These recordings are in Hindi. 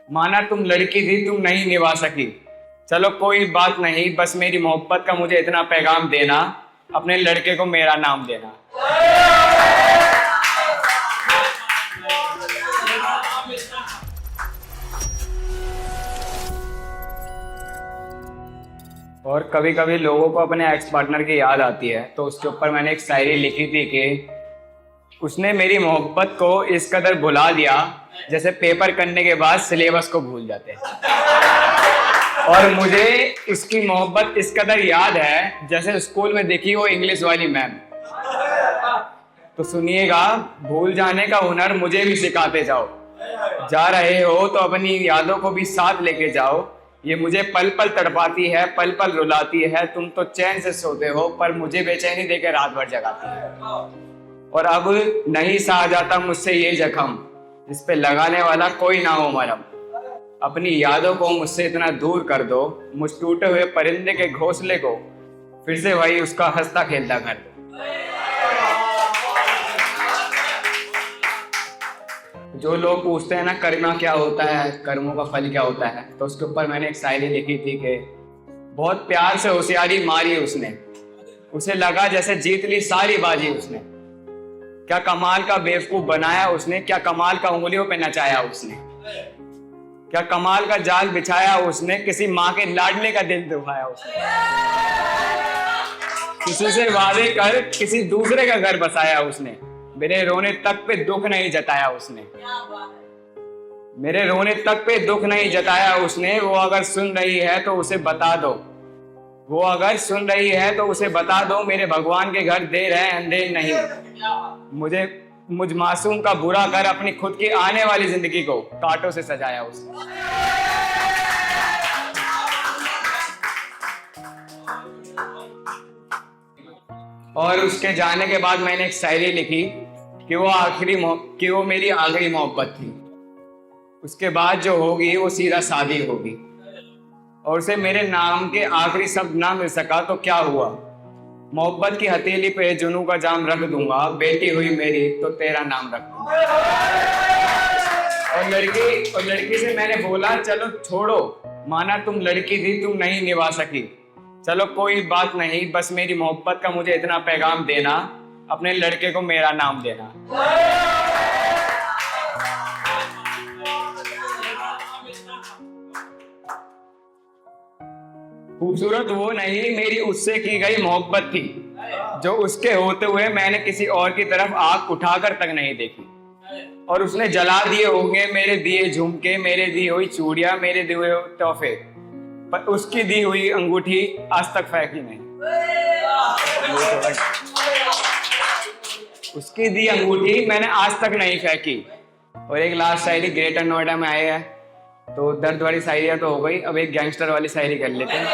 माना तुम लड़की थी, तुम नहीं निभा सकी, चलो कोई बात नहीं, बस मेरी मोहब्बत का मुझे इतना पैगाम देना, अपने लड़के को मेरा नाम देना। और कभी कभी लोगों को अपने एक्स पार्टनर की याद आती है, तो उसके ऊपर मैंने एक शायरी लिखी थी कि उसने मेरी मोहब्बत को इस कदर भुला दिया जैसे पेपर करने के बाद सिलेबस को भूल जाते हैं। और मुझे उसकी मोहब्बत इस कदर याद है जैसे स्कूल में देखी वो इंग्लिश वाली मैम। तो सुनिएगा, भूल जाने का हुनर मुझे भी सिखाते जाओ, जा रहे हो तो अपनी यादों को भी साथ लेके जाओ। ये मुझे पल पल तड़पाती है, पल पल रुलाती है, तुम तो चैन से सोते हो पर मुझे बेचैनी देकर रात भर जगाती है। और अब नहीं सहा जाता मुझसे ये जख्म, जिस पे लगाने वाला कोई ना हो मरहम। अपनी यादों को मुझसे इतना दूर कर दो, मुझ टूटे हुए परिंदे के घोंसले को फिर से वही उसका हंसता खेलता कर दो। जो लोग पूछते हैं ना कर्मा क्या होता है, कर्मों का फल क्या होता है, तो उसके ऊपर मैंने एक शायरी लिखी थी कि बहुत प्यार से होशियारी मारी उसने, उसे लगा जैसे जीत ली सारी बाजी उसने। क्या कमाल का बेवकूफ बनाया उसने, क्या कमाल का उंगलियों पे नचाया उसने, क्या कमाल का जाल बिछाया उसने, किसी माँ के लाडले का दिल दुखाया उसने। किसी से वादे कर किसी दूसरे का घर बसाया उसने, मेरे रोने तक पे दुख नहीं जताया उसने। मेरे रोने तक पे दुख नहीं जताया उसने। वो अगर सुन रही है तो उसे बता दो, वो अगर सुन रही है तो उसे बता दो, मेरे भगवान के घर देर है अंधेर नहीं। मुझ मासूम का बुरा कर अपनी खुद की आने वाली जिंदगी को कांटों से सजाया उसने। और उसके जाने के बाद मैंने एक शायरी लिखी कि वो मेरी आखिरी मोहब्बत थी, उसके बाद जो होगी वो सीधा शादी होगी, और उसे मेरे नाम के आखिरी शब्द ना मिल सका तो क्या हुआ, मोहब्बत की हथेली पे जुनू का जाम रख दूंगा, बेटी हुई मेरी तो तेरा नाम रख दूंगा। और लड़की से मैंने बोला चलो छोड़ो, माना तुम लड़की थी, तुम नहीं निभा सकी, चलो कोई बात नहीं, बस मेरी मोहब्बत का मुझे इतना पैगाम देना, अपने लड़के को मेरा नाम देना। खूबसूरत वो नहीं मेरी उससे की गई मोहब्बत थी, जो उसके होते हुए मैंने किसी और की तरफ आंख उठाकर तक नहीं देखी। और उसने जला दिए होंगे मेरे दिए झुमके, मेरे दी हुई चूड़ियां, मेरे दिए हुए तोहफे, पर उसकी दी हुई अंगूठी आज तक फेंकी नहीं। उसकी दी अंगूठी मैंने आज तक नहीं फेंकी। और एक लास्ट शायरी, ग्रेटर नोएडा में आए हैं तो दर्द वाली शायरियां तो हो गई, अब एक गैंगस्टर वाली शायरी कर लेते हैं,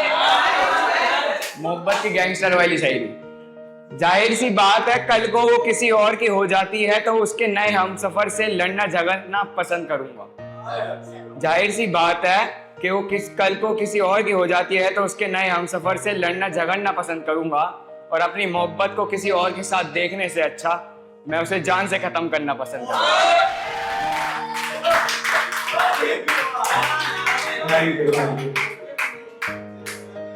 मोहब्बत की गैंगस्टर वाली शायरी। जाहिर सी बात है कल को वो किसी और की हो जाती है तो उसके नए हमसफर से लड़ना झगड़ना पसंद करूंगा। जाहिर सी बात है कि वो कल को किसी और की हो जाती है तो उसके नए हमसफर से लड़ना झगड़ना पसंद करूंगा, और अपनी मोहब्बत को किसी और के साथ देखने से अच्छा मैं उसे जान से खत्म करना पसंद करूंगा।